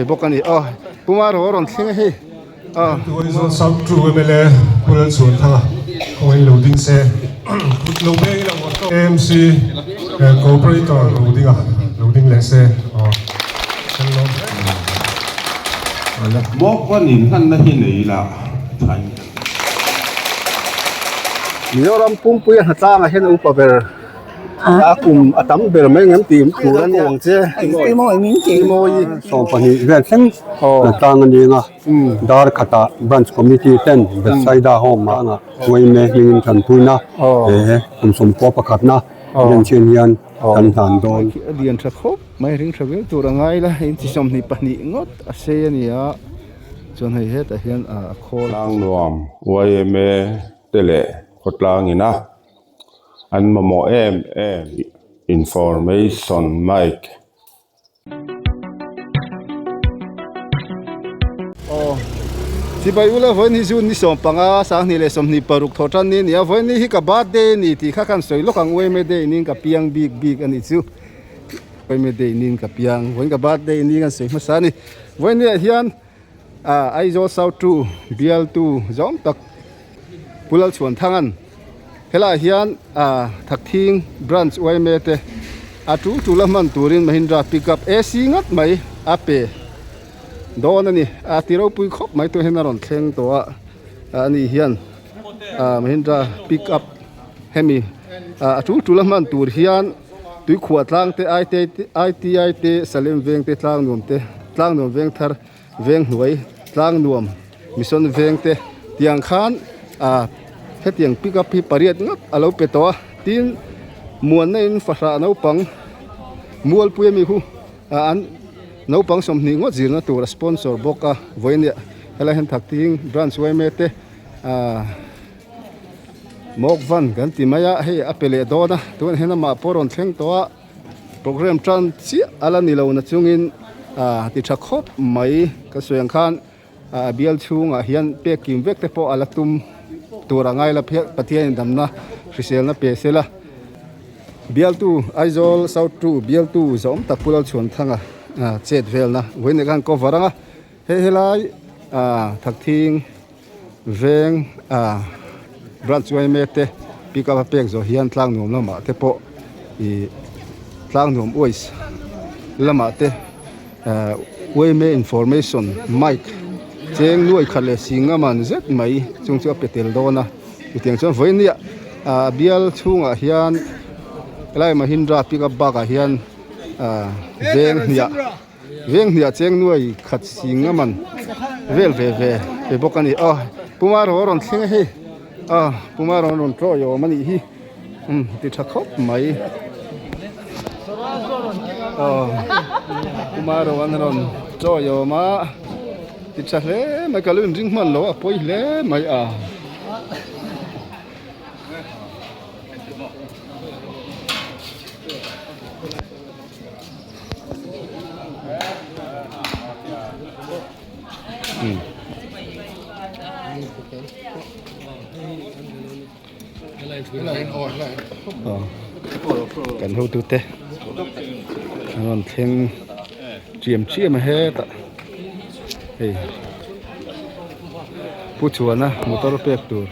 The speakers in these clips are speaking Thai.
bok ani pumar horon thing he tôi zo sab tru mele pul chun tha khoi loading se lo be la MC cooperator loading le se mok wa nin han na hi nei la thai Mioram pumpuy hatanga hen upaver akum atam ber mai ngam tim turan yang che mo min che mo so pani ven sen tang ni nga dar khata branch committee ten besaida home ma nga wei me ling than tuina som ko pakhat na yan chen yan tan tan don dian tha khop mai ring thavel turangai la in chi som ni pani ngot ase ania chon hai het a hian a khol lang nuam YMA tele khotlang ina an mamo information mic si bai ula voin hi jun ni som panga sang ni le som ni paruk thotan ni nia voin ni hi ka birthday ni ti kha kan soi lokang we me day ning ka piang big ani chu we me day ning ka piang voin ka birthday ni kan soi ma sa ni voin ni hian ai zo sau tu bial tu zom tak pulal chuan thangan hela hian thak thing branch we me te tu laman turin Mahindra pickup AC ngat mai ape don ani tiro pui khop mai to henaron thleng to ani hian Mahindra pickup hemi tu laman tur hian tui khuat lang te ITI te salem veng te tlang nom veng thar veng hnuai tlang nuam mission veng te tiang khan hetiang pickup hi pariat ngat alo pe to tin muan na in fahra no pang mual pui mi hu an no pang som ni ngot zirna tu sponsor boka voinia hela hen thak ting branch we me te mok van kan ti maya he apele dona tun hena ma poron thleng to program tran chi ala ni lo na chungin ti tha khop mai ka soyang khan bial chunga hian pe kim vek te po ala tum turangai la pathian damna risel na pesela bial tu aizol south tu bial tu zom takpulal chon thanga chet velna voine kan ko varanga helai thak thing veng branch we mete pick up pek zo hian tlang nom lama te po I tlang nom ois lama te we me information mic cheng nuai khale singa man zet mai chung chu petel dona tiang chon voinia bial chunga hian lai Mahindra pickup baga hian veng nia cheng nuai khat singa man vel ve pe bokani pumar horon thing he pumar horon tro yo mani hi ti tha khop mai pumar horon tro yo ma ti tha le mai kalun ring man lo poi le mai kan ho tu te ron theng chiam he ta hey pu chuana motor pek tur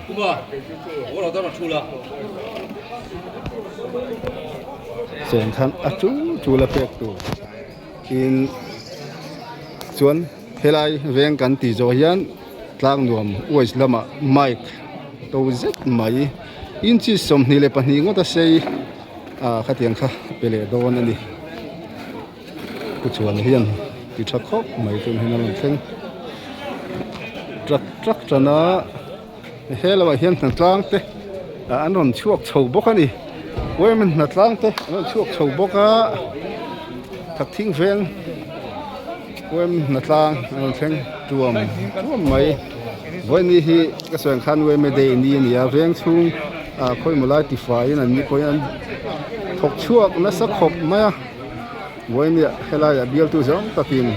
sen khan chu la pek tur in chuan helai veng kan ti zo hian tlang nuam ois lama mic to zet mai in chi som ni le pani ngota sei khatiang kha pele don ani ku chuan hian ti tha khop mai tun hinan theng truck trana helawa hian tlang te anon chuak chho bok ani women na tlang te anon chuak chho boka thak thing veng women na tlang anon theng tuam mai voini hi ka soang khan we me dei ni ya veng chung khoi mulai ti fai na ni khoi an thok chuak na sa khop maya voini hela ya bial tu jom takin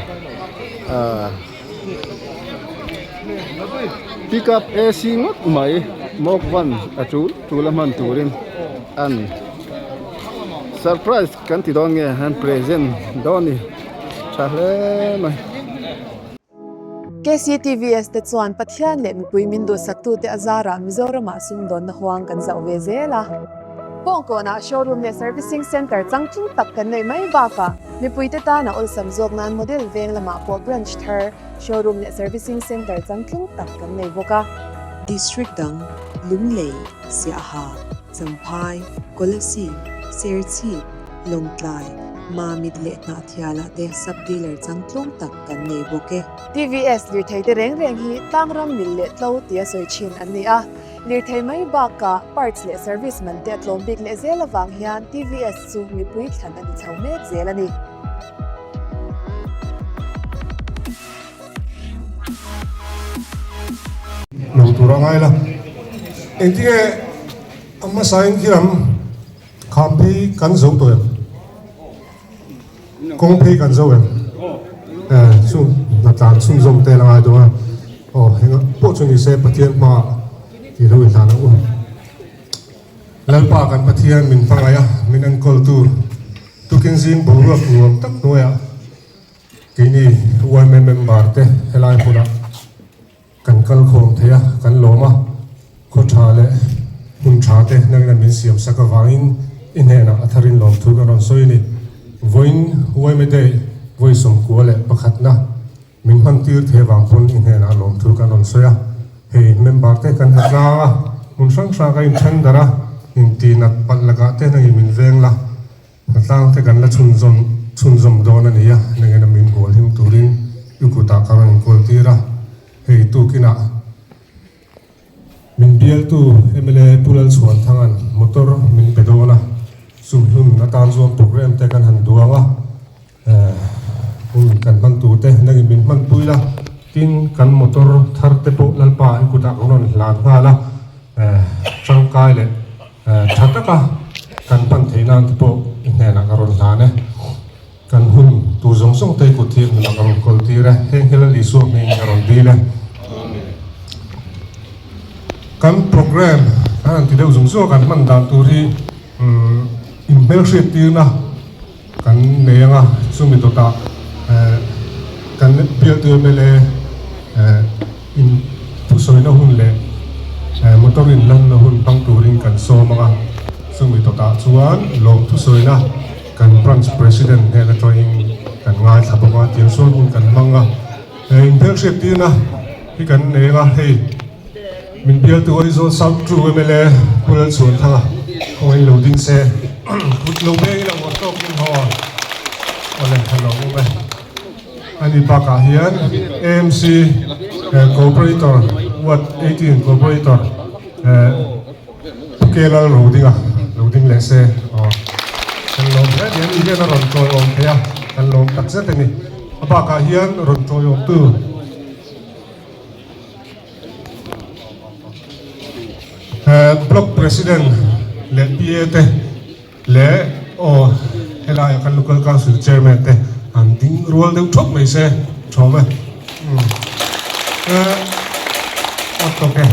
pick up AC ngot mai mok van tu laman turin an surprise kan ti don nge han present doni ชาเลยมั้ย KCTVS te chuan pathian le mi puimin du saktu te azara Mizoram sum don na huang kan zau ve zela Pongko na showroom le servicing center changchung tak kan nei mai ba ka mi puite ta na ol samjok nan model veng lama po branch thar showroom le servicing center changchung tak kan nei boka District Dang Lunglei Siaha Champhai Kolasi Serchi Longtlai Mamid le na thiala te sub dealer changtlong tak kan nei boke TVS lir thei te reng reng hi tangram mil le tlo tia soi chin an ni a lir thei mai ba ka parts le service man te tlom big le zela wang hian TVS chu mi pui thlan ani chaume zelani lo turangai la entige amma sain kiram khampi kan zo to kong pei kan zo su na tan sum zom te la do henga po chuni se pathian ma ti lo ta na lalpa kan pathian min pangaya min an kol tu kin zin bo ro nuam tak noya kini wan member te helai pura kan kal khom thea kan loma ko tha le hun tha te nang na min siam saka wangin in he na atharin lom thu kan on soini voin huai me dei voi som ko le pakhat na min han tir the wang pon in he na lom thu kan on soya he member te kan hatla mun sang sa ka in than dara in ti nat pat laga te na min veng la tlang te kan la chun zom don ani ya nang na min gol him turin yukuta karan kol tira hei tu kina min bial tu MLA pulal suan thangan motor min pedona sumhun na tan zuam program te kan han duanga kan man tu te nang min man puila tin kan motor thar te po lalpa an kuta konon lan ngala changkai le thataka kan pan theinan te po inhena karon lane kan hun tu zong song te ku thim na karon kol tira heng hela li su min karon dile kan program an ti deu zung so kan man dan tu ri membership ti na kan neanga sumi to ta kan bial tu mele in tu soi na hun le motorin lan na hun pang turing kan so mga sumi to ta chuan lo tu soi na kan branch president he na join kan ngai thabanga tin so hun kan manga membership ti na hi kan neanga hei min bial tu horizon south true MLA pulal suan thanga hoi loading se put lo be ila wa tok in ho ole hello me ani pa ka hian AMC cooperator what 18 cooperator kela loading le se kan lo be dian ige na ron to on thea kan lo tak se te ni pa ka hian ron to yo tu block president le PA le hela kan local council chairman te an ding rual deu thok mai se chome otoke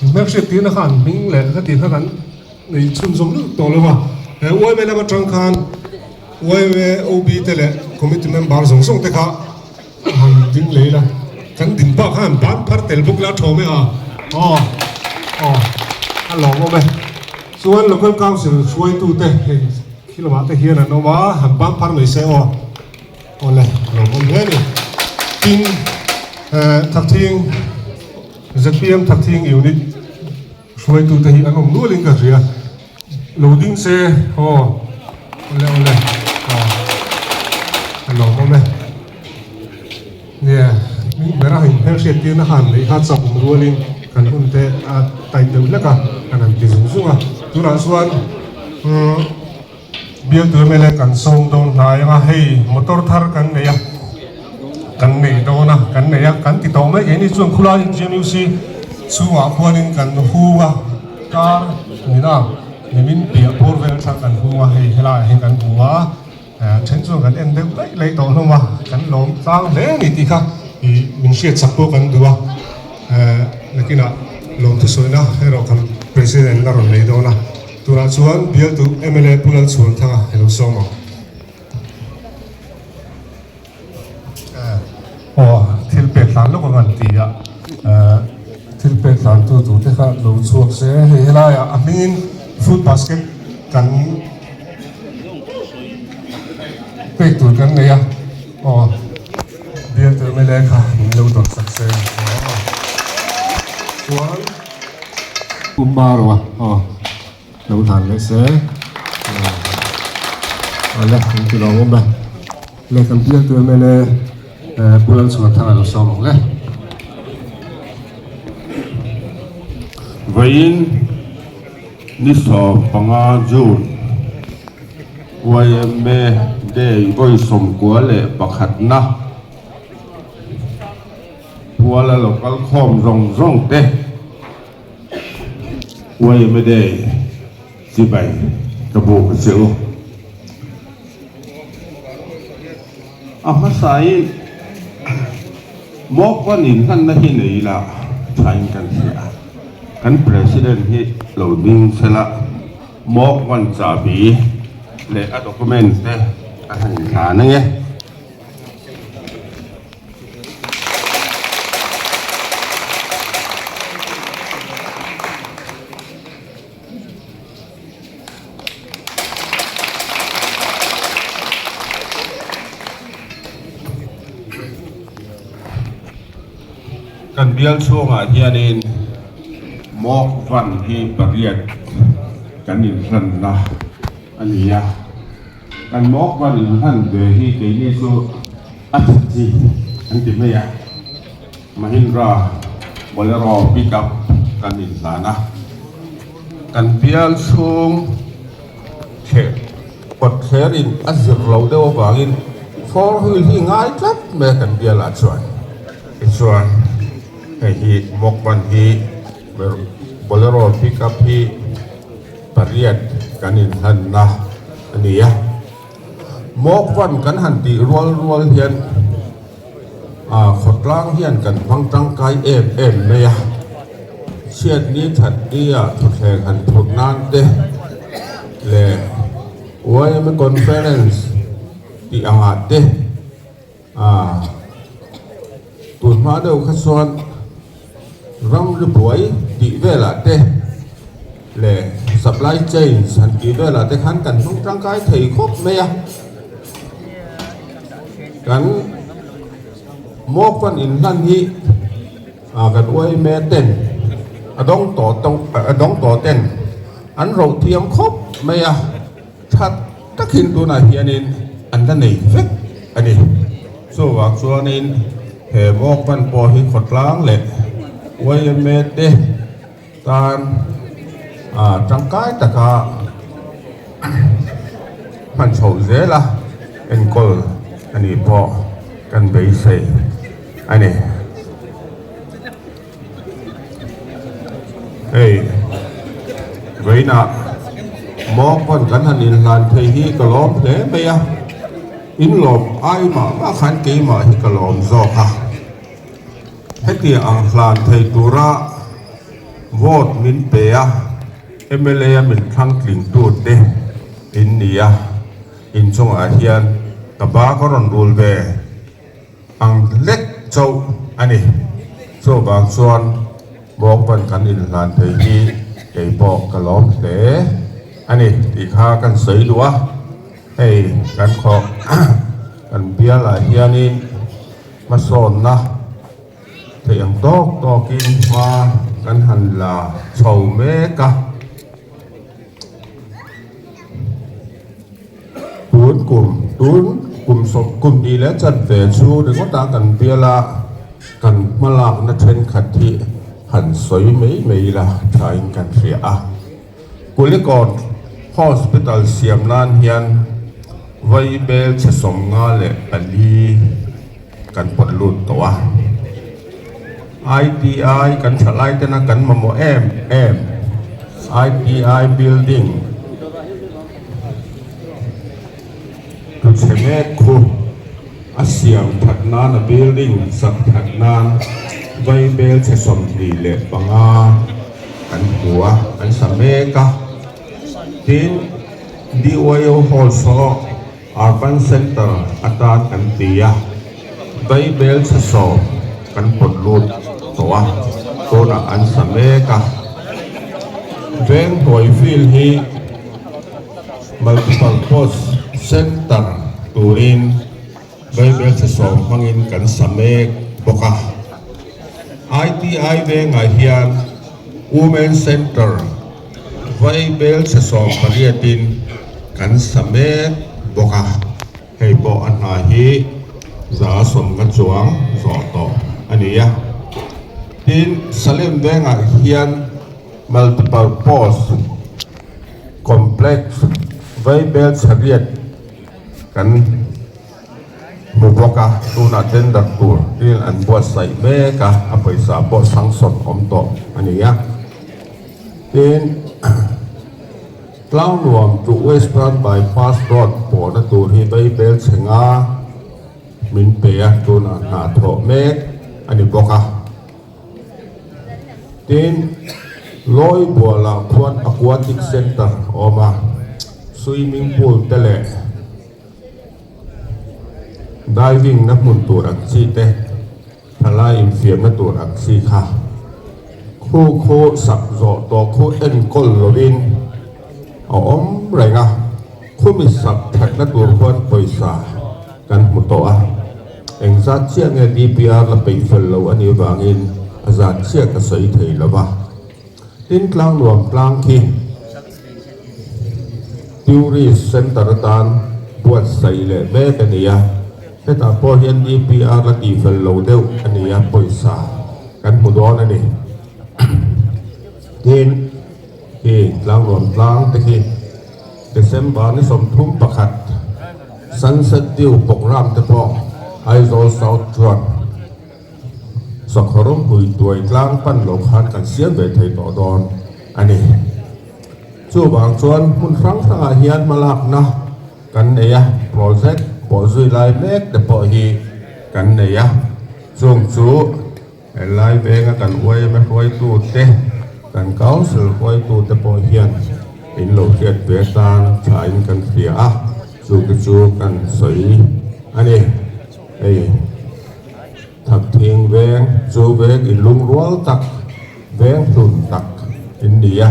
membership tin khan ming le ka tin khan nei chun zom lu to lo wa oi me la ma tang khan oi me OB te le committee member zong song te kha han ding le la kan din pa khan ban par tel buk la chome hello me suan local council suai tu te kilometer here no ma han ban par mai se ole lo mon he ni tin thakthing ZPM thakthing unit suai tu te hi anom nu ling ka ria loading se ole hello meเนี่ยมีเวลาเห็นเสียตีนหันเลยฮัทสับรัวลินกันคุณเตะไต่เดือดแล้วกันกันนั่นที่สูงสุดอ่ะตัวนั้นส่วนเบี้ยตัวเมล็ดกันส่งตรงไหนมาให้มอเตอร์ทาร์กันเนี่ยกันเนี่ยโดนนะกันเนี่ยกันติดต่อไม่เห็นนี่ส่วนคุลาอินเจนิวซีส่วนควรินกันหัวการนี่นะนี่มินเปียโพร์เวลชักกันหัวให้เฮล่าให้กันหัวเช่นส่วนกันเอ็นเดอร์เลยต่อลงมากันลงสร้างเรื่องนี้ที่ค่ะมินเชียร์สักพวกกันดูว่านักกีฬาลงทุนส่วนนะให้เราทำประธานนั่งเลยดูนะตัวนั้นส่วนเบี้ยตัวMLA พูดส่วนทั้งให้เราส่งมา ทิลเป็ดหลานลูกกันตีอ่ะทิลเป็ดหลานตัวที่เขาลูกช่วงเสียเฮล่าอ่ะอันนี้ฟูดบาสเกตกันเป็ดตัวกันเลยอ่ะเดี๋ยวเธอไม่ได้ค่ะลูกตัวสักเสียส่วนกุมบาร์วะลูกทานเลยเสียอะไรคุณจะลองมั้ยเลยคำเดียวตัวไม่เลยpulang sementara bersama lah. Vain ni so pangajun YMA de goi som kwa le pakhat na puala lokal khom rong te YMA de sibai kabu kecil apa sain mok wanin kan na hinay la sain kan siya kan president hi loading sila mok wan sabi le a dokumente ahan sana nge kan bial sunga hianin mok van hi pariat kanin ran na ania kan mok van in han de hi ke ni so atji anti meya Mahindra Bolero pickup kanin sana kan bial sung ke pot kherin azir lo de wangin for hil hi ngai tlat me kan bial a chuan hi mok van hi Bolero pickup hi pariat kanin han na ania mok van kan han ti rual hian khotlang hian kan phangtang kai em me ya chiat ni that dia thothleng han thot nan te le YM conference ti anga te tun ma deu khason ram lu boy ti vela te le supply chain san ti vela te khan kan thong tang kai thei khop me ya kan mok van in han hi kan oi me ten adong to ten an ro thiam khop me ya that takhin tu na hianin an da nei vek ani so wa chuanin he mok van po hi khotlang le YMA de tan trangkai taka man chou zela en kol ani po kan bei sei ani hey veina mok kon kan hanin lan thei hi kalom hle me ya in lom ai ma khan ke ma hi kalom zo ha heti ang hlan thei tura vote min pe a MLA min thang tling tu te in nia in chung a hian taba ko ron rul ve ang lek chau ani so bang chuan mok ban kan in hlan thei hi ei po kalom te ani ti kha kan sei lua hey kan kho kan bia la hianin ma son na thầy ang to kin ma kan han la chou me ka kum som kum di le chat ve chu de ko ta kan bia la kan malak na then khat thi han soi mei la thain kan ria a kulikon hospital siam nan hian vai bel che som nga le ali kan pot lut to wa ITI kan thalai te na kan mamo em ITI building tu cheme khu asiam thatna na building sak thatna vai bel che som ni le panga kan huwa kan sameka tin DOYO hall so urban center atan kan tia Bible sa so kan podlut toa na an sameka veng hoi fil hi multiple post center turin Bible sa so mangin kan samek boka ITI veng hian Women Center Bible sa so pariatin kan samek boka hei bo an hi za som kan chuang zo to ania in Salem venga hian multiple post complex Bible Sabiat kan muboka tuna tender tour in an buat sai meka apa isa bo sangson om to ania in Clown Luam to Western Bypass Road po na tour hi Bible Senga min pea tuna na tro mek ani boka tin loi bola khuat aquatic center oma swimming pool tele diving na mun turak si te thala im fiam na turak si kha khu sak zo to khu en kol lovin om renga khu mi sak thak na tur khuat poisa kan mutoa engzat chia nge DPR la pe fel lo ani wangin azat chia ka sai thei lawa tin tlang nuam tlang ki tourist center tan buat sai le be kania heta po hian DPR la ti fel lo deu ania poisa kan mudon ani tin tlang nuam tlang te ki December ni som thum pakhat Sunset View program te po Aizol South Chuan Sakharom hui tuai tlang pan lo khan kan sian ve thei to don ani chu bang chuan mun rang thanga hian malak na kan neya project po zui lai mek te po hi kan neya chung chu lai venga kan wai me hoi tu te kan council hoi tu te po hian in lo kiat ve tan chain kan khria chu kan soi ani ei thak thing veng chu veng in lung rual tak veng thun tak India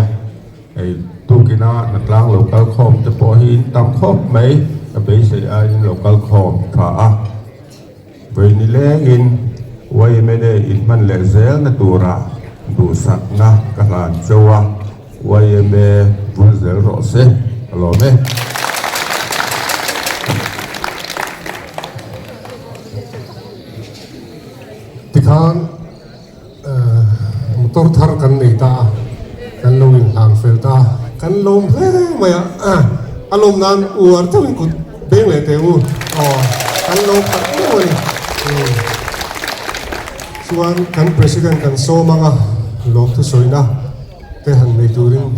ei tukina na tlang local com te po hin tam khop mai a be sei a in local com tha ve ni leng in wai me de in man le zel na tura du sak na ka lan chowa wai me bul zel ro se alo me Tikhan motor thar kan nei ta kan lo in hang fel ta kan lom he maya alom nan uar tawin kut beng le te u kan lo pat mo ni suan kan president kan so manga lok tu soina te han nei turin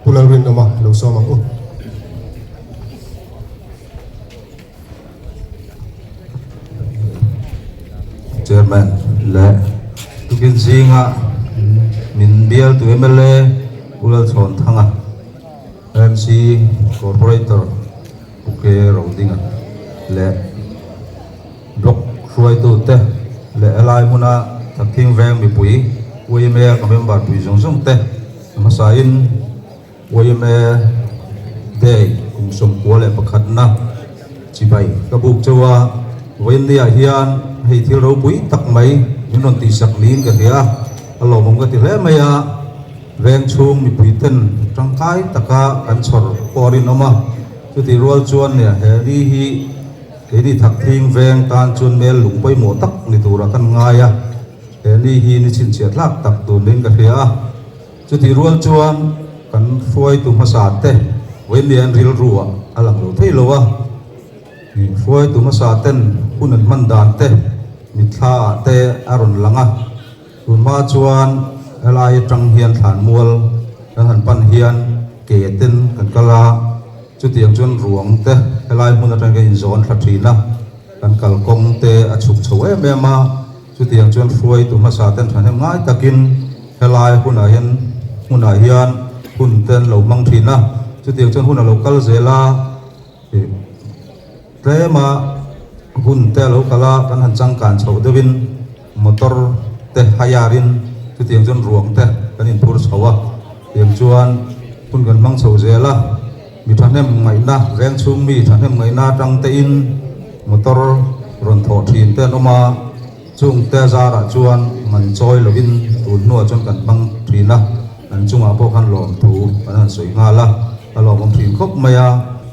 pularin ama lo so mang Chairman le tukin singa min bial tu MLA ulal chon thanga MC corporator uke rodinga le block ruai tu te le alai muna thing veng mi pui wme ka member pui jong te masain wme day kum som ko le pakhat na chibai ka buk chawa wendia hian hei thil ro pui tak mai minon ti sak lin ka hia alo mong ka ti le maya veng chung mi pui ten tangkai taka kan chor porin oma chu ti rol chuan ne he hi thak thing veng tan chun mel lung poi mo tak ni tura kan ngaya he hi ni chin chet lak tak tu ling ka hia chu ti rol chuan kan foi tu masa te wen lian ril ruwa alang lo thei lo wa ni foi tu masa ten hunan man dan te mitha te aron langa tun ma chuan alai tang hian than mual han pan hian ke ten kan kala chu tiang chuan ruang te alai mun atang in zon thathina kan kal kong te achuk chowe mema chu tiang chuan foi tu masa ten than hem ngai takin alai huna hian hun ten lo mang thina chu tiang chuan huna local zela tema hun te lo kala kan han chang kan chho dewin motor te hayarin chu tiang jon ruang te kan in phur chhowa tiang chuan hun kan mang chho zela mi thanem ngai na reng chung mi thanem ngai na tang te in motor ron tho thin te noma chung te za ra chuan man choi lovin tun no chon kan bang thina an chunga po kan lom thu an soi nga la alom om thin khop maya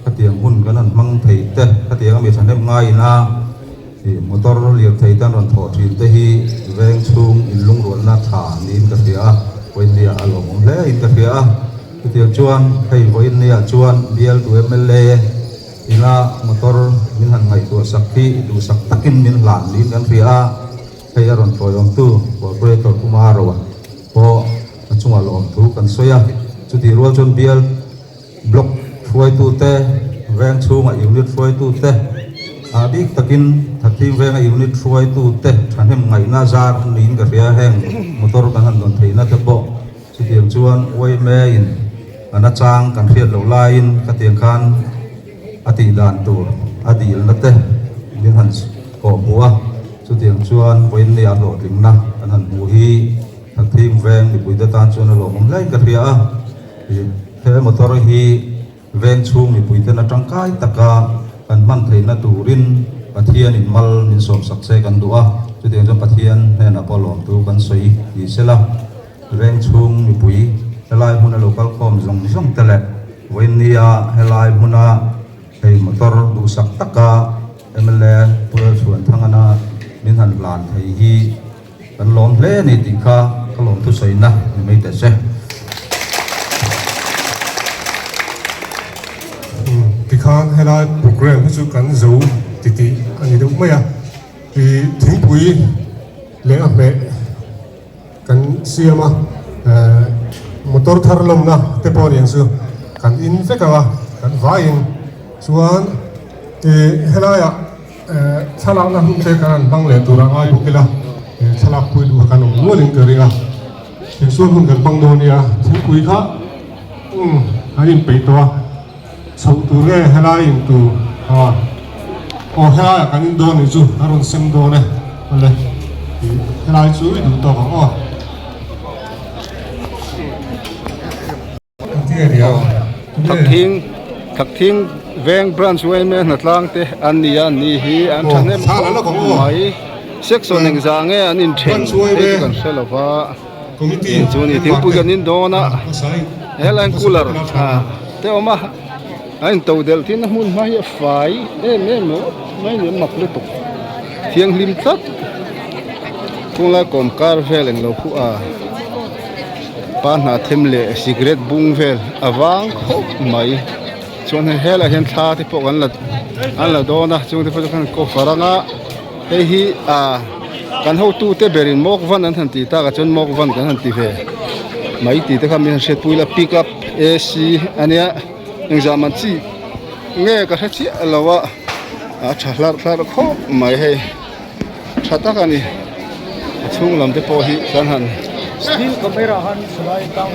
ka tiang hun kan an mang thei te ka tiang mi thanem ngai na motor liak thei tan ron tho thin te hi reng chung in lung ron na tha nin ka tia poin dia alom om le in ka tia ka tiang chuan hei voin nia chuan bial tu MLA ina motor min han ngai tu sakhi du sak takin min lan nin kan tia hei aron toyom tu operator kumaro po chunga lom thu kan soya chuti rual chon bial block foi tu te reng chunga unit foi tu te abik takin thatim reng unit foi tu te thanem ngai na zar nin ka ria heng motor kan han don theina te po chuti chuan oi me in ana chang kan riat lo lain ka tiang khan ati dan tu adil na te min han ko buwa chu tiang chuan voin ni a lo ring na kan han mu hi thim veng ni pui da tan chuan lo mom lai ka ria he motor hi veng chung ni pui da na tangkai taka kan man theina turin pathian in mal min som sakse kan duwa chu tiang chuan pathian he na polom tu kan soi hi sela veng chung ni pui helai huna local com zong tele voin ni a helai huna hei motor du sak taka MLA pura chuan thangana min han lan thei hi kan lom hle ni ti kha ka lom tu sei na ni mai te se ti khan helai program chu kan zo ti ani do mai a ti thing pui le a me kan siama motor thar lom na te pon yang su kan in fe ka kan vain chuan helai a chalak na hum te kan bang le tu ra ai bukila chalak pui du kan mo ling ke ringa tin su hum kan bang do nia thing pui kha ain pe to sau tu re helai in tu o helai kan in do ni chu aron sem do ne le helai chu du to ko thak thing veng branch way me na tlang te an ni hi an thanem mai section ning za nge an in theng te kan selova committee chuni thing pu gan in dona helan cooler te oma an to del tin mun mai fai no mai ni mak le to thiang lim tat kung la kom kar veleng lo khu pa na themle cigarette bung vel awang khop mai chuan hela hian thla te pawh an la dawna chung te pawh kan ko faranga hei hi kan ho tu te berin mok van an han ti ta ka chuan mok van kan han ti ve mai ti te kham min shet puila pick up AC ania engzaman chi nge ka hachi alawa thlar khop mai hei thata ka ni chung lam te pawh hi kan han still camera han slide down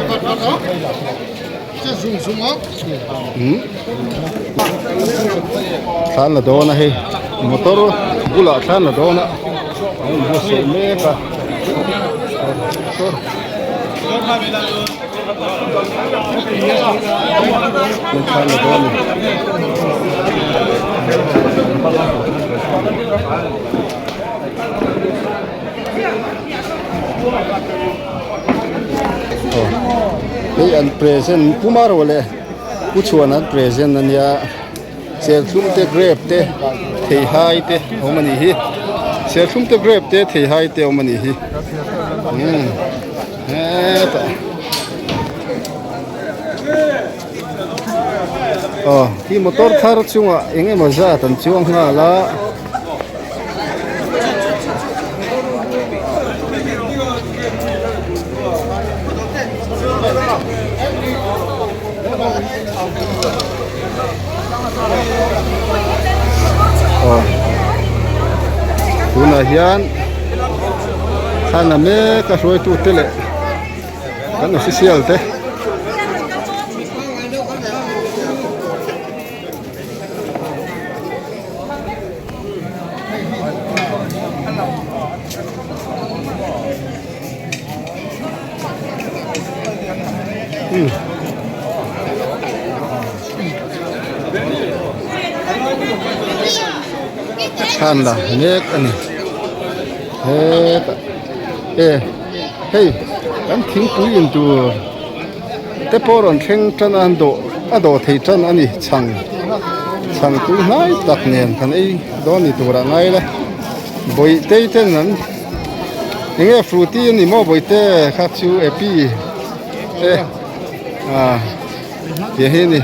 than la dona he motor bula than la dona bo se me ka than la dona hey an present kumaro le puchuan an present an ya sel thum te grab te thei hai te homani hi sel thum te grab te thei hai te homani hi hi motor thar chunga enge maza tan chuang na la tuna hian thana me ka roi tu tele kan official te ท่านล่ะเนกอันนี้เฮ้ยกันทิ้งปุ๋ยอินตัวแต่พอรอนเข่งจันอันโดเทจันอันนี้ช่างปุ๋ยน้อยตักเนียนกันไอ้โดนนี่ตัวละไงล่ะบ่อยเต้นนั้นยังไงฟรุตี้นี่บ่บ่อยเต้ครับชูเอปีเดี๋ยวเห็นนี่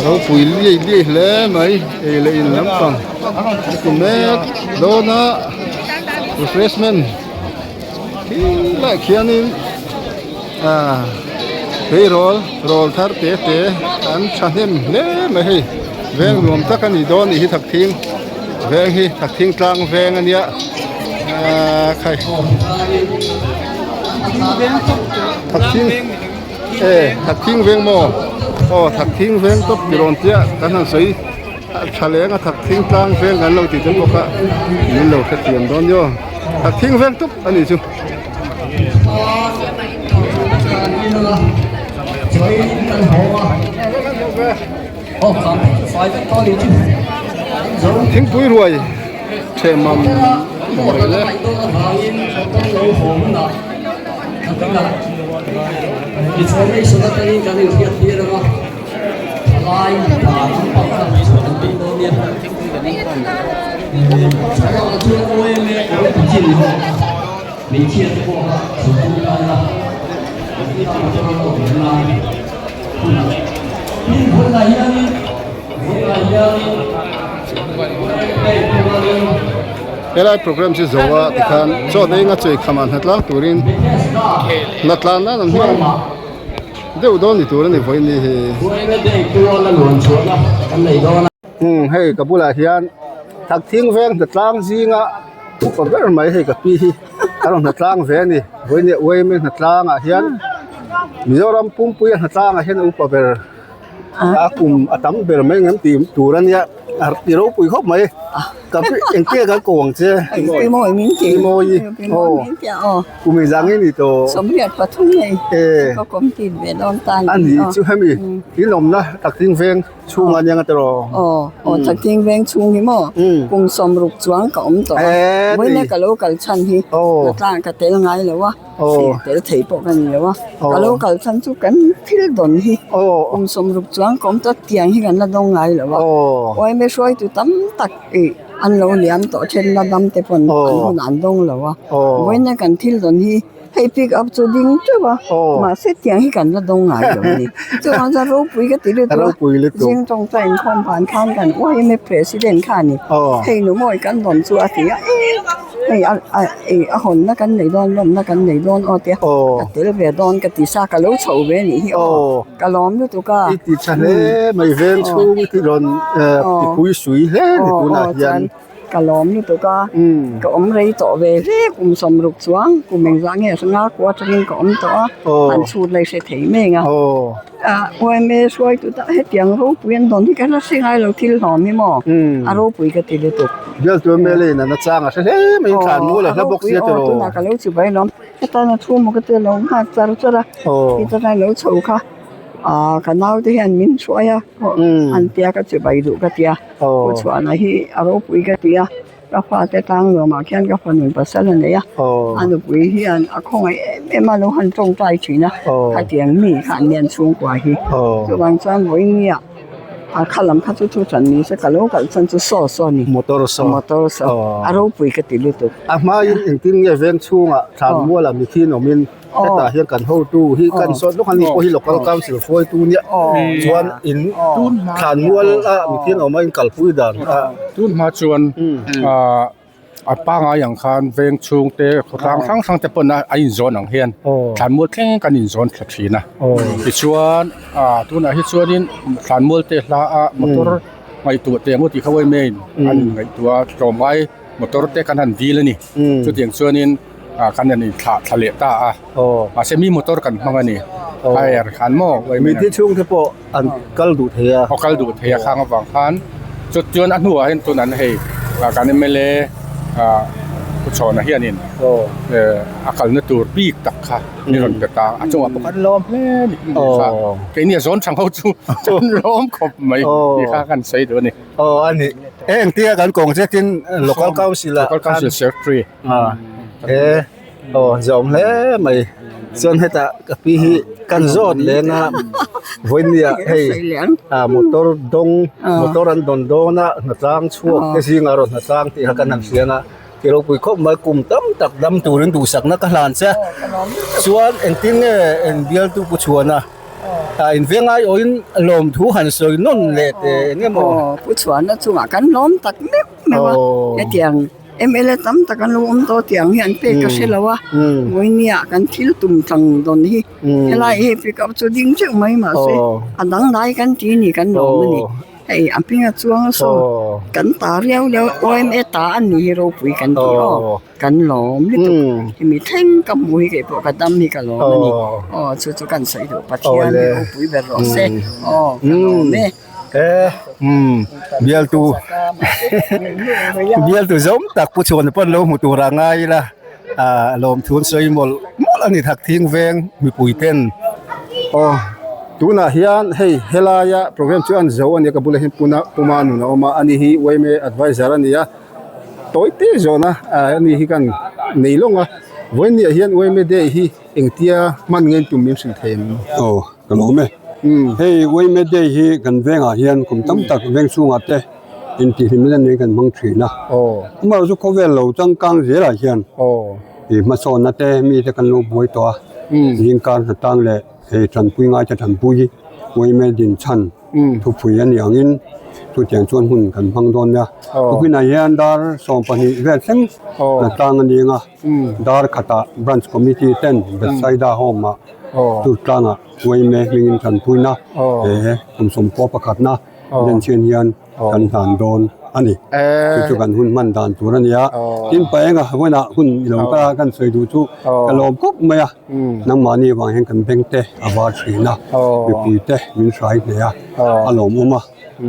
เราปุ๋ยเลี้ยแล้วไหมเลยอินน้ำปังคุณแม่โดนะ refreshment ที่ละเขียนนี่เฮ้ยโรลทาร์เตะอันฉันเห็นเลยไหมเฮ้ยเวงรวมตะกันนี่โดนนี่ทักทิ้งเวงที่ทักทิ้งกลางเวงอันเนี้ยใครทักทิ้งทักทิ้งเวงโมทักทิ้งเวงตบกิโลเตียกันนั่นสิเฉลี่ยทักทิ้งกลางเวงกันเราติดจมูกอะนี่เราแค่เตรียมโดนโย่ทักทิ้งเวงตบอันนี้จุทิ้งปุ๋ยรวยเชื่อมันหมดเลย以前没说到这里，这里有别的吗？来，打他跑上没说很多多面。才让我做我也没我也不进了，没见过是不干了。你到这个我们啦，你回来呀你，回来呀你，เวลาโปรแกรมที่จะว่าที่การโจทย์นี้ก็จะขมันหัดล้างตัวรินนัดล้างนั่นนี่เดี๋ยวโดนนี่ตัวนี้ไว้นี่ให้กับผู้หลายที่ทักทิ้งแฟงนัดล้างจริงอ่ะผู้คนก็ไม่ให้กับปีถ้าเรานัดล้างแฟงนี่ไว้เนี่ยไว้ไม่นัดล้างอ่ะเฮียนมีเรารำปุ่มปุยนัดล้างอ่ะเฮียนอุปเบอร์อาคุมอาตั้มเบอร์ไม่งั้นตีมตัวนี้ที่เราปุยครบไหมกับเอ็งเกี้ยกับโกงเจ้ปีโมยมิ้นจีปีโมยโอ้กูมีจังนี่ตัวสมเด็จปทุมไงก็กรมติดเวดอนตันอันนี้ชื่อให้มีที่ลมนะตักทิ้งเฟงชูงานยังตลอดตักทิ้งเฟงชูนี่มั้งกงสมรุกจวงกับตัวไม่เนี่ยกับโลกับชันที่ต่างกับเตลไงหรือว่าเตลถีบกันหรือว่ากับโลกับชันชูกันที่ดนที่กงสมรุกจวงกับตัวเตียงที่กันละดงไงหรือว่าโอ้ยไม่ช่วยตัวตั้มตักอันเราเลี้ยงต่อเช่นละดำแต่ปนอันนู้นอันดงหรือว่าโอ้ยเนี่ยกันที่ดนที่ให้พิกอัพจุดดิ้งจ้ะวะมาเสียเตียงให้กันละดงไงแบบนี้จะว่าจะรู้ปุ๋ยก็ติดเลยตัวจริงตรงใจคอมผ่านข้ามกันว่ายังไม่เพรสซิเดนต์ข้านี่ให้หนูมอยกันหล่นชัวสิไอ้หนนักกันไหนโดนลมนักกันไหนโดนเตี้ยเตี้ยเวดอนกติซากะโลโฉเวนี่กะล้อมด้วยตัวก็ติดชะเลไม่เว้นชูที่โดนปุ๋ยสุยเฮ้ตัวน่ะยันกะล้อมด้วยตัวก็อมไรต่อเวกุมสมรุกสวงกุมเมงจังเงี้ยสงากว่าจะกินก็อมต่ออันชูเลยเสถียรเมงอ่ะว่าแม่ช่วยตัวให้เตียงรู้ปุยนตอนที่กันละสิ่งให้เราที่หอมไม่หมอรู้ปุยก็ติดเลยตัวเดี๋ยวตัวแม่เลยนะจ้างอ่ะเฮ้ยไม่ขาดมูเลยแล้วบอกเสียตัวตัวน่ะก็เลยจุบไปล้อมแต่ตอนนั้นทุ่มก็เตือนลงหักจารุจระที่จะได้เราโฉค่ะกันเอาที่เห็นมินช่วยอันเตียก็จุบไปดูก็เตียผู้ชวนที่รู้ปุยก็เตียก็พาแต่ตั้งเรามาแค่ก็คนหนึ่ง%นั่นเลยอันนู้นปุยที่อันคงไอ้มาลงหันตรงใจฉีนะถ้าเตียงมีขันเนียนสูงกว่าที่就完全不一样看人看出出产你是个老个甚至少少你摩托车老不一个地里头มาอย่างที่เนี่ยเว้นช่วงถามว่าล่ะมีที่หนอมินแต่เฮียกันเฮาตู้ที่กันสดลูกคันนี้ก็ที่หลอกกันสิฟอยตู้เนี่ยชวนอินถามว่ามีที่หนอมากัลปุยดันตู้มาชวนป้างอย่างคันเวงชุงเตะทั้งแต่ปนอินโซนของเฮียนฐานมวลแข่งกันอินโซนสักทีนะที่ชวนตัวไหนที่ชวนนี่ฐานมวลเตะละมอเตอร์ไอตัวเตะมดที่เขาไว้เมนอันไอตัวจอมไว้มอเตอร์เตะกันทันดีเลยนี่จุดอย่างชวนนี่กันนี่ทะเลตาเซมีมอเตอร์กันมานี่ไปขันหม้อไว้มีที่ช่วงที่พออันกัลดูเทียกัลดูเทียข้างฝั่งขันจุดจวนอันหัวเห็นตัวนั้นให้การนี่ไม่เล่ ku chona hianin akal na tur bik tak kha ni ron ta ta achunga pakan lom hle ni kha ke ni zon chang ho chu chon lom khop mai ni kha kan sei do ni อันนี้เตี้ยกันกงเสกิน local council local council secretary จอมแล้วไม่ส่วนให้ตะกะปีกันโซดเลยนะวันนี้ให้มอเตอร์ดงมอเตอร์อันดอนโดนะนะจางชั่วก็สิงอารมณ์นะจางที่หากันนำเสียนะที่เราคุยคบมากลุ่มตั้มตักดำตูรินตูสักนักหลานเสียส่วนเอ็นติ้งเอ็นเบียลตูกุชวนะอินเวียงไอโอนลมทูหันสวยนุ่นเลยเนี่ยมั้งผู้ชวนนะช่วงกันล้อมตักเล็บไม่ว่าเตียงML ตั้มตักกันล้อมตัวเตียงเห็นเปก็เสียแล้ววะวันนี้กันทิลตุ่มทางตอนนี้เวลาเอฟกับจุดดิ้งจึงไม่มาสิอันดังได้กันที่นี่กันล้อมนี่ไอ้อันพิงอ่ะช่วงโซกันตาเรียวแล้ว OMA ตาอันนี้เราคุยกันที่กันล้อมนี่ตุมีแท่งกับมวยกับพวกกันดำนี่กันล้อมนี่จู่ๆกันใส่ดูปัจจัยนี่เราคุยแบบรอเซ่นี่เบียลตูซมตักผู้ชวนเปิ้นโลหมู่ตัวรางายล่ะลมทุนสวยหมดอันนี้ทักทิ้งแวงมีปุ๋ยเป็นตูน่ะเฮียนเฮ้เฮลายะโปรแกรมชื่ออันเจ้าอันนี้ก็บุเลหินปูมานุนะออกมาอันนี้ฮีไว้เมแอดไวเซอร์อันนี้ตัวเตจนะอันนี้ฮีกันนี่ลงอ่ะวันนี้เฮียนไว้เมเดฮีเอ็งเตียมันเงินตุ่มมีสิ่งเทมก็รู้มั้ยเฮ้ไว้เมเดฮีกันแวงอ่ะเฮียนคุมตั้มตักแวงสูงอ่ะเตอินที่มันนี่กันมังทรีนะมาสุขเวลเราจังกังเสียละเฮียนอีมาสอนนะเตมีแต่กันลูกบวยตัวยิงการตั้งแหละเฮจันปุยง่ายจะทันปุยไว้เมดินชันทุกผู้ยันอย่างนี้ทุกอย่างชวนหุ่นกันพังโดนเนี่ยทุกวินัยยันดาร์สองปนิเวทเซงต่างกันเองอ่ะดาร์ขัดบรันช์คอมมิตี้เต็นเบสไซด้าโฮมอ่ะทุกต่างอ่ะไว้เมมิงินชันปุยนะผมสมปอประคัดนะเดินเชียนยันกันฐานโดนอันนี้ทุกกันหุ่นมันด่านตัวนั้นเนี่ยกินไปเองอ่ะวันน่ะหุ่นหลงก็กันสวยดูทุกกระโลมกุ๊บไหมอ่ะน้ำมันนี่วางให้กันเพ่งเตะอาบาชีนะมีปีเตะมีสายเนี่ยอารมณ์มา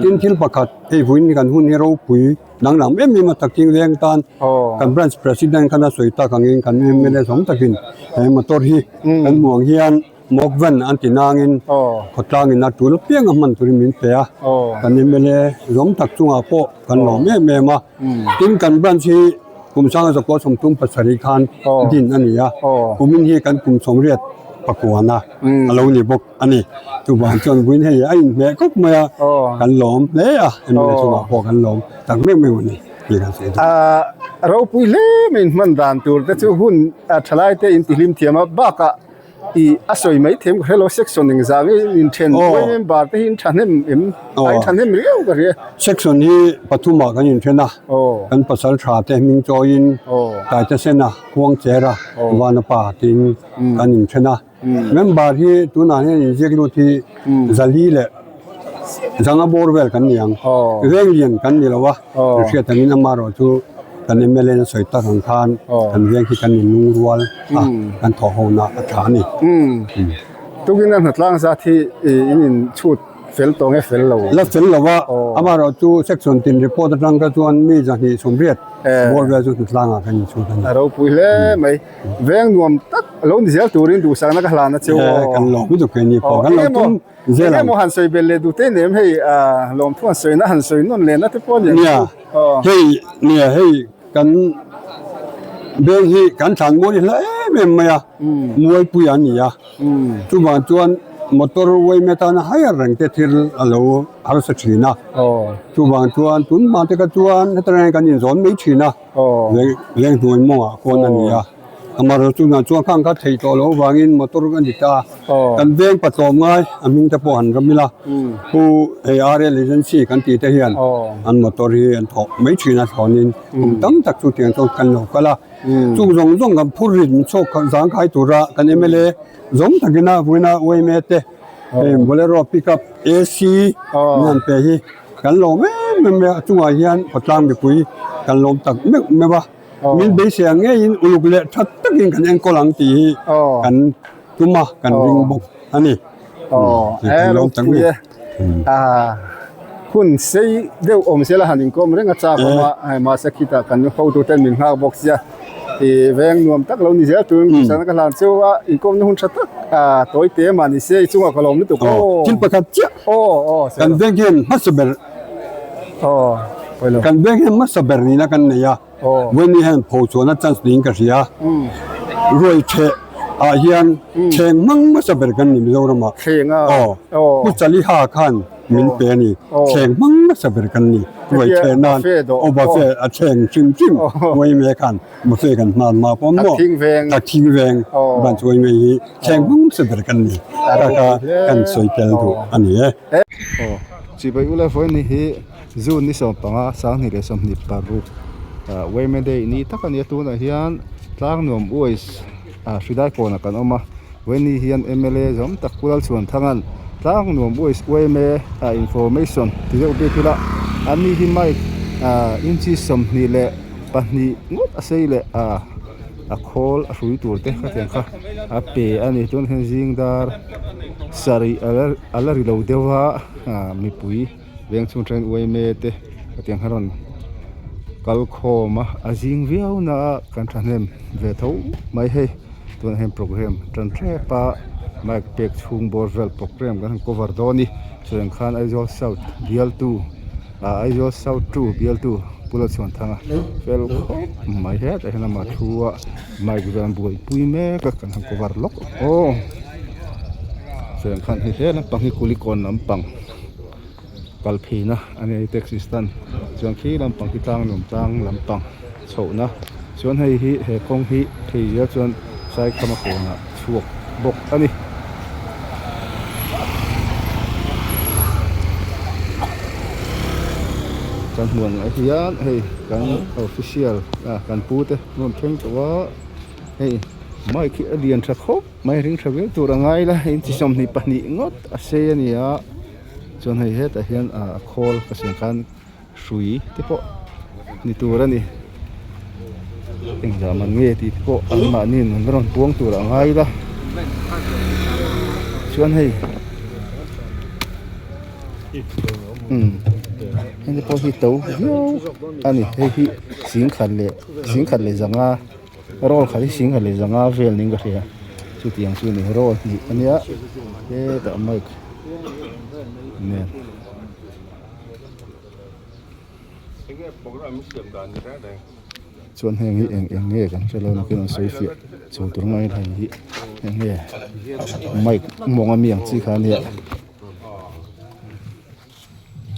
กินที่ประกาศให้หุ่นกันหุ่นให้เราปุ๋ยหลังๆไม่มีมาตักกินเลี้ยงตานกันบรันช์ประธานคณะสวยตากังยิงกันไม่ได้สมตักกินให้มาตัวที่กันหมวงเฮียนมกเว้นอันที่นางอินขดลางอินนัดตัวเพียงมันตัวมินเปียกันนี่ไม่เลยสมตักจุงอาโปกันหล่อแม่มากินกันบรันชีกุมสร้างสกุลสมทุมปัสสริคานดินอันนี้อ่ะกุมินที่กันกุมสมเรียดประกวดนะเรานี่บอกอันนี้ทุกวันจนวินให้ไอ้แม่ก็มากันหลอมเลยอ่ะอันนี้จุงอาโปกันหลอมตักไม่วันนี้ที่กันเสียเราปุยเล่มันด่านตัวแต่ช่วงหุ่นทลายเตอินติลิมเทียมาบ้ากะอีอาศัยไม่เทมเฮโลเซ็กชันหนึ่งจะวินเทนไว้เมมบาร์ที่อินทันเอ็มไอทันเอ็มเรียวกันเลยเซ็กชันนี้ปฐุมมากันยินเทนนะกันภาษาชาติมิงจอยินแต่จะเส้นนะควงเจระวานป่าติงกันยินเทนนะเมมบาร์ที่ตัวนั้นเนี่ยยิงรู้ที่จะลีเลยจังอาบอร์เวลกันยังเรื่องเลี้ยงกันนี่แล้ววะเชื่อแต่นี้น้ำมาเราทูกันเอเมเลนสวยตาสังขารกันเรื่องที่กันนุ่งรัวกันทอหนาอัฐานี่ทุกินนั้นหัดล่างซะที่อินชุดเฟลตรงให้เฟลเราแล้วเฟลเราว่าอามาเราจูเซ็กชันตินรีพอร์ตรังกระจวนมีจากที่สมเด็จบอร์เวลจุดล่างกันชุดนั้นเราพูดเลยไหมเวงนวมตักเราดิเซลตูรินดูสังนักลานะเจ้ากันหลอกไม่ถูกเกินนี่พอกันเราจุ่มเจ้าโมหันสวยเบลเลดูเต้นเนี่ยให้ลมทุ่งสวยนะหันสวยนั่นเลยนะที่พ่อเนี่ยเฮ้ยเนี่ยเฮ้ยกันเรื่องที่การฉันมวยแล้วไม่มาอ่ะมวยปุยอันนี้อ่ะทุกวันจวนมอเตอร์ไว้เมตานะให้แรงเตะที่เราหาสักทีนะทุกวันจวนตุนมาเตะกันจวนให้ตระหนักกันยินสอนไม่ทีนะเรื่องตัวมั่วคนอันนี้อ่ะอามาเราจุนจวนข้างก็ที่ตัวเราวางอินมอเตอร์กันดิตากันเรื่องปัจจุบันง่ายอามิงจะพอหันกันมิละผู้เออาร์เอลิเจนซีกันตีเทียนอันมอเตอร์เฮียนถอไม่ทีนะสอนินตั้งแต่จุดเทียนต้องกันหลอกกันละจุงจงกับผู้ริมโชคสังขายตุระกันเอเมเลจงตะกินะวินาเวเมเตบเลโรปิกับเอซีนั่นเปฮีกันหลอกแม่จุงอาเฮียนพอตามไปคุยกันหลอกตักไม่ว่ามินเบเสียงเงี้ยอุลุกเละชัดตะกินกันยังกอลังตีกันจุมากันวิ่งบุกอันนี้เราตังเวีย คุณเซเดวอมเซละหันอิงกอมเรงอาจารย์มาให้มาสักคิตากันเข้าตัวเต็มมิงหาบอกเสียที่แวงนวมตักเรานี่เสียตัวสันก็ลานเซว่าอิงกอมนู่นชัดตัวเตมานี่เสียจุงกะลมนี่ตัวจินประกันเจ้ากันเด้งเห็นมัสเบอร์กันเด้งเห็นมัสเบอร์นี่นะกันเนี่ยวันนี้เห็นผู้ชนะจันทร์ดิงกันเสียรวยเชอาเฮียนเชงมังมัสเบอร์กันนี่มิโซรามาเชงผู้จัลิฮาคันมินเปนี่เชงมังมัสเบอร์กันนี่รวยเชนานบาเฟเชงชิมไว้เมกันมาเฟกันมาพร้อมตักทิ้งแวงบ้านช่วยเมย์เชงมังมัสเบอร์กันนี่แล้วก็กันสวยเกินตัวอันนี้จีไปอุลาฟนี่ฮีจูนนี่สมปังสางนี่เลยสมนิปารุเวเมเดนี่ทักกันยตัวนะเฮียนทางนวมอวยสุดได้ก่อนกันออกมาเวนี่เฮียนเอเมเลจอมตักกุลส่วนทางนั้นทางนวมอวยเวเมอินโฟเมชันที่จะอุปถัมภ์อันนี้ที่ไม่อินชีสมนี่แหละปัจจุบันงดอาศัยเลยคอลสุยตัวเตะกันค่ะเปย์อันนี้จนเห็นจิงดาร์สารีอัลลาริโลเดวะมีปุยเวียงชุนเทรนเวเมเตะกันฮารอนกัลโคมาอาจิงเวียวน่ะกันทันเนมเวทูไม่ให้ตัวเห็นโปรแกรมจันเทปะมาเก็บชุงบอร์เวลโปรแกรมกันโคเวอร์ดอนี่ส่วนขันไอโจเซาท์เบียลตูไอโจเซาท์ทูเบียลตูปุลชวนทางเฟลโคไม่เห็นแต่เห็นมาทัวไม่เกินบุยปุยเมกันโคเวอร์ล็อกโอ้ส่วนขันเห็นปังฮิคุลิกอนน้ำปังกัลพีนะอันนี้เท็กซิสตันส่วนขี้ลำปังที่ตั้งหนุ่มตั้งลำปังโฉนะส่วนให้ฮิเฮคงฮิที่เยอะส่วนใช้คำโขนะชวกบกอันนี้การหน่วยไอ้ที่ยันให้การออฟฟิเชียลการพูดรวมถึงตัวให้ไม่คิดเรียนสักครบไม่ถึงสักเรื่องตัวไงล่ะอินที่สมนิปนิงดอาเซียนี่จนให้เหตุเห็นคอลกระสินการสุยที่พอนี่ตัวนี่เองจะมันเงี้ยที่พออันมานี่มันร้อนพวงตัวไงล่ะชวนให้ให้พอที่โตอันนี้ให้สิงขันเลยจังรอขันสิงขันเลยจังเวลนิ่งก็เสียสุดยังสุดนี่รอนี่อันนี้แต่ไม่เนี่ยส่วนแห่งนี้เองเนี่ยกันจะเราเป็นโซเฟียส่วนตรงไหนทางนี้เองเนี่ยไม่มองมีอย่างสิครับเนี่ย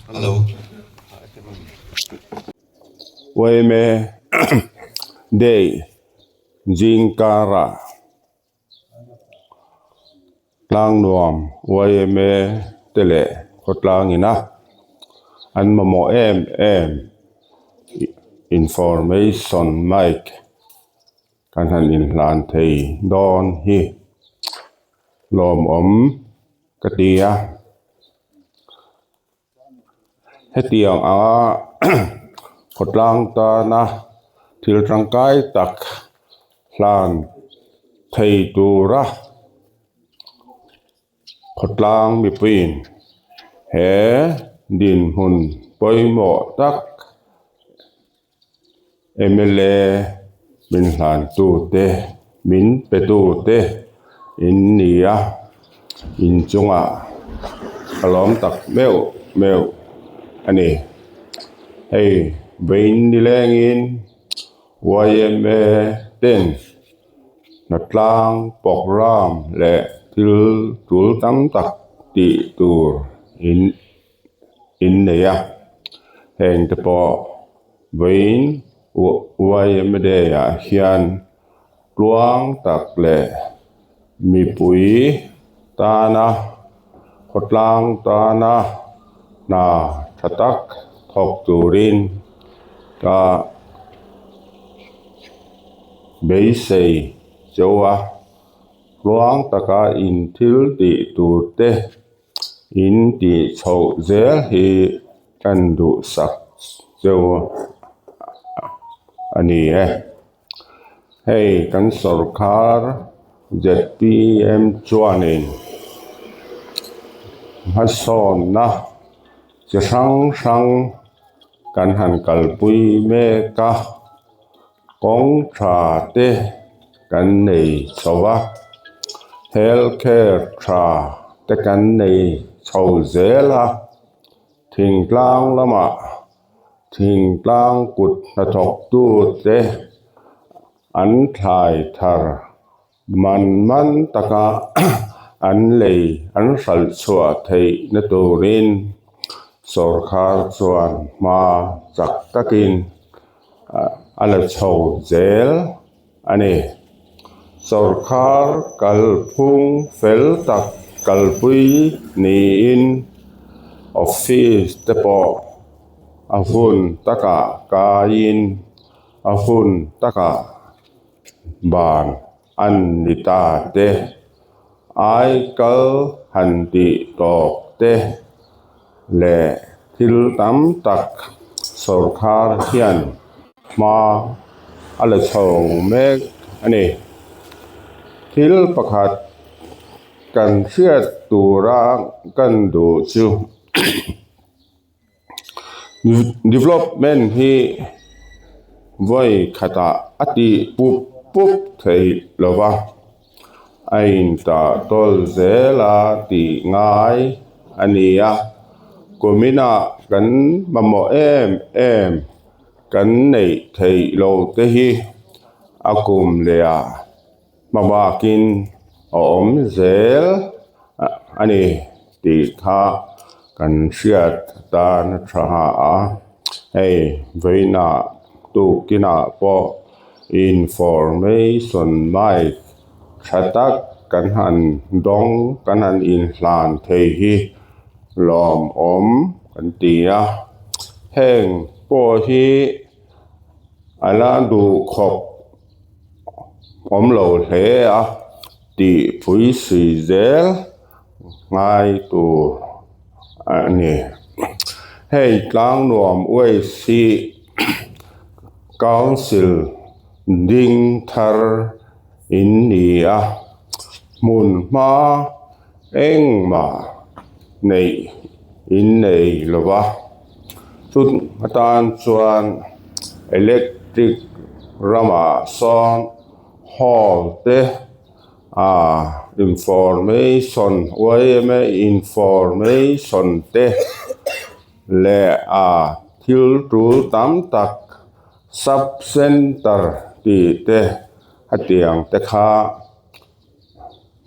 ฮัลโหลเวเมเดจิงการาลางนวมเวเมเตเลกดลางนี่นะอันมาโมเอ็มinformation mic การหันอินลานเทดอนฮีลมกะเตียให้เตียงกดลางตานะทิลร่างกายตักลานเทตูระกดลางมีปีนเฮดินหุ่นปอยหมอตักเอเมเลบินหลานตูเตบินเปตูเตอินเนียอินจงอาอารมณ์ตักเมลอันนี้ให้บินดิเลงอินวายเมเต้นนัดลางปอกรามและทิลตุลตั้งตักติตูอินเนียแห่งตะปอบินวายเมเดียเขียนปลวงตักและมีปุ๋ยตานะขดลางตานะนาทตักทอกตูรินกาเบยเซเจ้าปลวงตะกาอินทิลติตูเตอินติโชเซลฮีกันดูสักเจ้าอันนี้ให้กันสรคาร์ZPM จวนเองฮัสซอนนะ จะสังกันหันกัลปุยเมกะกองทราเตกันในชาวะ healthcare ทราเตกันในชาวเซลาทิ้งกลางละมะทิ้งกลางกุดนทกตูเตอันทายทารมันตะกะ อันเลยอันสัลสวะไทยนตูรินสรคาร์ส่วนมาจากตะกินอัลชาวเซลอันนี้สรคาร์กัลพุงเฟลตักกัลปุยนีอินออฟฟิศเตปออาฟุนตะกะกายินอาฟุนตะกะบานอันนิตาเตไอกลหันติตอกเตและทิลตัมตักสรคาร์เขียนมาอัลชงเมกอันนี้ทิลประคัดกันเชื่อตูร่างกันดูจู development ที่ไว้ขัดอติปุ๊บเทลวะไอ้ตาตอลเซลาติง่ายอันนี้ก็มีนากันมาโมเอ็มกันในเทโลเตฮีอากุมเลียมาบากินอมเซลอันนี้ติคากันเชียดตานชาไอ้เวนาตุกินาปอ information ไม่ชัดตักกันหันดงกันหันอินลานเทฮีลอมกันเตียแห่งปอฮีอาลาดูขบเหลาเทตีผุยสีเซลง่ายตัวอันนี้ให้กลางรวมไว้สิCouncil ดิงทาร์อินเดียมุนมาเอ็งมาในอินในลวะสุดตานส่วนอิเล็กทริกรามาซอนฮอลเตinformation ไว้ไม่ information เตและทิลตูตัมตักsub center ตีเตหัดเตียงเตคา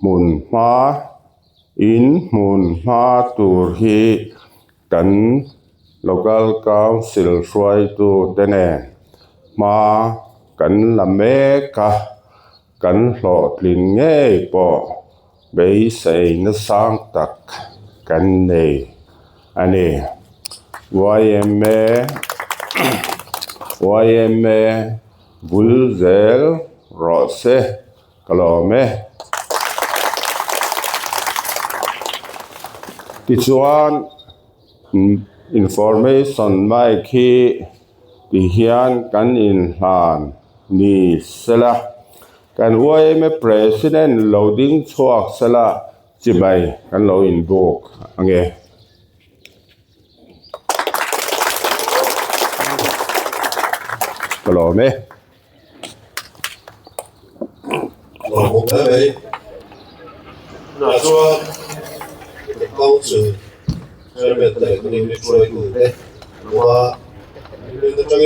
มุนมามุนมาตูรีกัน local council ช่วยตูเตเนมากันละเมกะกันหลอดลินเง่ปอไปใส่นสังตักกันเนอันนี้YMA Bulzel Rose Kalome ติชวน information ไม่คีติเฮียนกันอินหานนี่สละกันไว้ไม่ president loading ชวกสละจิบไปกันเราอินโบกอังเกกลอเม我认为那说高职上面的肯定出来过的，我这个这个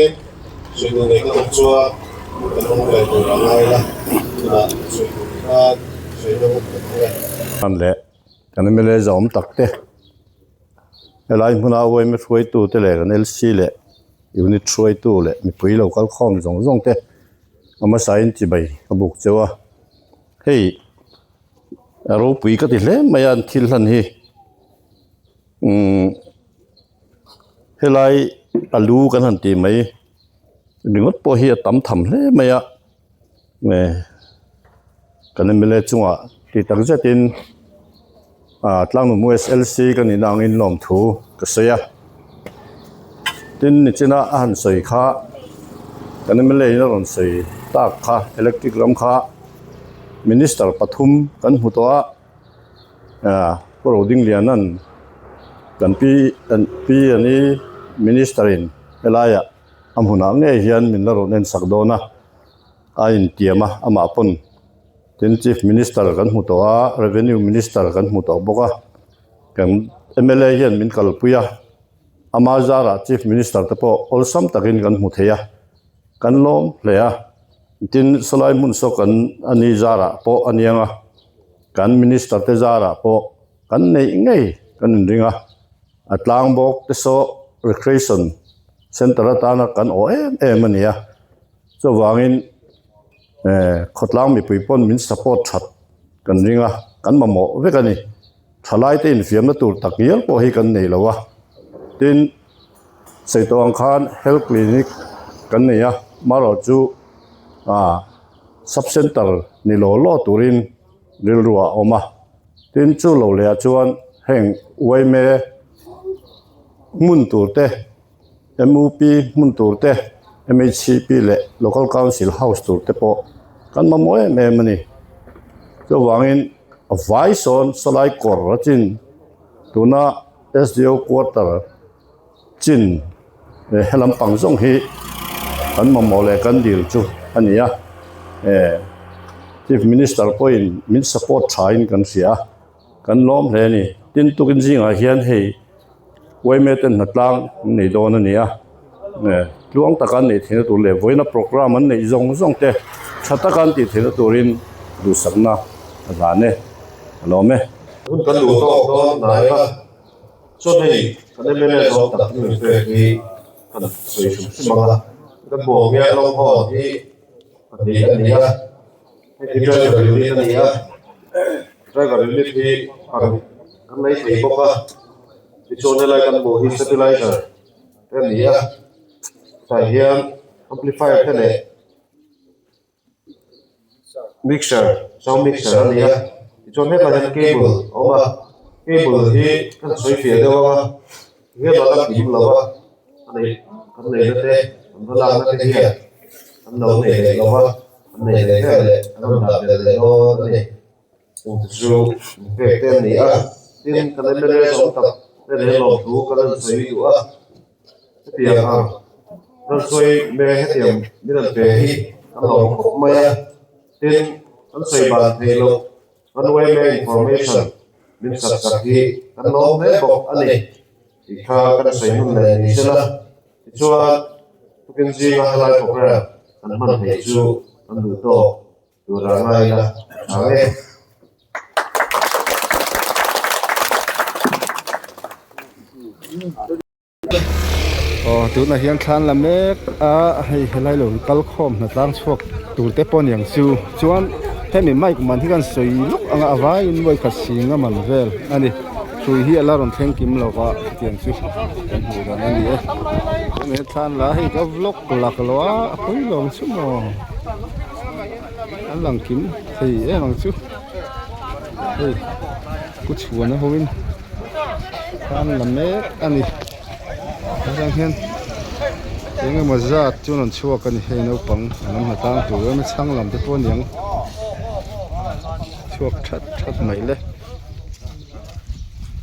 所以那个动作可能会有人来了，所以นั่นแหละกันไม่เลยจอมตักเตะอะไรพวกเราไว้ไม่ช่วยตู้เตะเลยกันเอลซีเลยอยู่นี่ช่วยตู้เลยมีปุ๋ยเราก็ข้อมส่งเตะเอามาใส่จีบกระบุกเจ้าเฮ้ยเราปุ๋ยก็ติดเลยไม่ยันทิลทันฮีเฮ้ยไรอาลูกันทันทีไหมดึงวัดปอเฮียตั้มทำเลยไม่ยะเนี่ยกันไม่เลยจังหวะที่ตั้งใจตินตั้งหนุ่ม SLC กันนี่นางอินลมถูก็เสียตินนี่จีน่าอาหารใส่ข้ากันไม่เลยนั่นใส่ตากข้าอิเล็กทริกลำข้ามินิสเตอร์ปทุมกันหัวตัวโปรดิ้งเลียนนั่น กันปีอันนี้มินิสเตอรินเวลาอ่ะอำหุนางเนี่ยเฮียนมินละโรเนนสักโดนะอินเตียมาอามาปนเป็น Chief Minister กันหูตัว Revenue Minister กันหูตัวบอกว่ากัน MLA เฮียนมินกัลปุยะอามาจาระ Chief Minister ตะโปอลซัมตะกินกันหูเทียกันล้มเลยอ่ะจินสลายมุนสกันอันนี้จาระโปอันยังอ่ะกัน Minister เตจาระโปกันในไงกันริงอ่ะอัตลางบอกเตโซ Recreation Center ตานะกันโอมันเนี่ยจะวางอินขดล้างมีปุยปนมิน support ชัดกันริงอ่ะกันมาหมอเวกันนี่ทลายเต้นเฟียมละตูตักเยอะพอให้กันนี่แล้ววะตินใส่ตัวอังคาร Health Clinic กันนี่อ่ะมาเราจูSub Center นี่โลโลตูรินริลรัวออกมาตินจูโลเลียจวนแห่งไว้เมมุนตูเตMUP มุนตูเต MHCP และ Local Council House ตูเตปอกันมาโมยแม่มันนี่จะวางอินไว้สอนสลายกอร์จินตัวน่า SDO Quarter จินเฮลัมปังซงฮีกันมาโมเลกันดีลจูอันนี้Chief Minister ก็อินมิน support ชายกันเสียกันล้อมเลยนี่ตินตุกินจิงอาเฮียนให้ไว้เมตันหัดล้างในโดนนี่ล่วงตะกันนี่ที่ตัวเล็บไว้นะโปรแกรมมันในจงเตะชัตตะกันที่ที่ตัวรินดูสักนะร้านเนี่ยล้อมไหมคุณกันดูก็ไหนว่าส่วนนี้กันได้ไม่ได้สอบตัดหนึ่งเพื่อที่กันสวยชุบชิมากันบอกเนี่ยลองพอที่อันนี้ให้ที่ช่วยกับยูนิตนี้ช่วยกับยูนิตที่กันในที่บอกว่าที่ชวนอะไรกันบอกฮิสติไลเซอร์เรื่องนี้ใส่เฮียนแอมพลิฟายร์แค่ไหนมิกเซอร์ซาวด์มิกเซอร์นี่ที่ชวนให้กันเคเบิลออกมาเคเบิลที่กันสวยเฟียเดียวว่าเฮียนเราพิมพ์แล้วว่าอันนี้นั่นเองมันลางนั่นเองอันนั้นเองเราว่าอันนี้แค่เลยอันนั้นแบบเลยโอ้นี่ผมจะชูเพื่อเต้นนี่ที่กันไม่ได้สอนตับได้เรียนรู้ดูกันสวยอยู่เตียงนั่นสวยแม่ให้เตียงนี่นั่นเป็นที่อันหลงไม่ที่อันสวยบางทีเราอันไว้แม่ information มินสักที่อันน้องแม่บอกอันนี้อีกข้ากันสวยนุ่มเลยนี่ใช่ไหมช่วยทุกคนจีนอะไรพวกเราอันมันเหตุอันดูโตดูร่างกายนะอะไรตัวน่ะเฮียนคลานละเมกให้ไล่หลงกัลคอมนะตั้งช่วงตูเตปอนอย่างซูชวนให้มีไม้กุมันที่กันสวยลุกอ่างอวายอินไว้ขัดสิงมันเวลอันนี้ช่วยเฮียลารอนเทงกิมเราก็เตียงซูกันหูกันอันนี้เนี่ยคลานละให้ก็ลุกหลักลัวคุยลงซูมอันหลังกิมเฮ้ยหลังซูเฮ้ยกูชวนนะฮวินคลานละเมกอันนี้ยังเห็นยังมาจัดจุนชัวกันเห็นเอาปังน้ำมาตั้งตัวไม่ช่างลำที่ตัวยังชัวชัดไหมเลย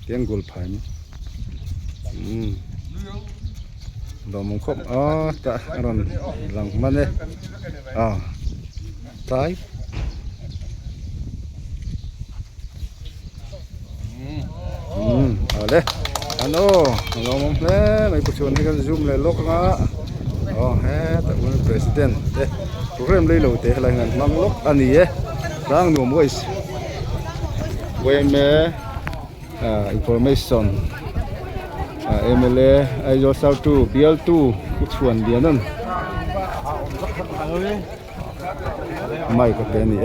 เตียงกุลพายนี่ดอมงคบตารันหลังมันเลยตายเอาเลยอันโน่เรามองเพลย์ไม่ผู้ชวนให้กันซูมเลยล็อกนะแต่วันนี้ประธานโปรแกรมเลยเราอะไรเงี้ยนั่งล็อกอันนี้ร่างหนุ่ม voice เวเมinformation MLA ไอโจซาตู BL2 ผู้ชวนเดียนั่นไม่ก็เป็นนี่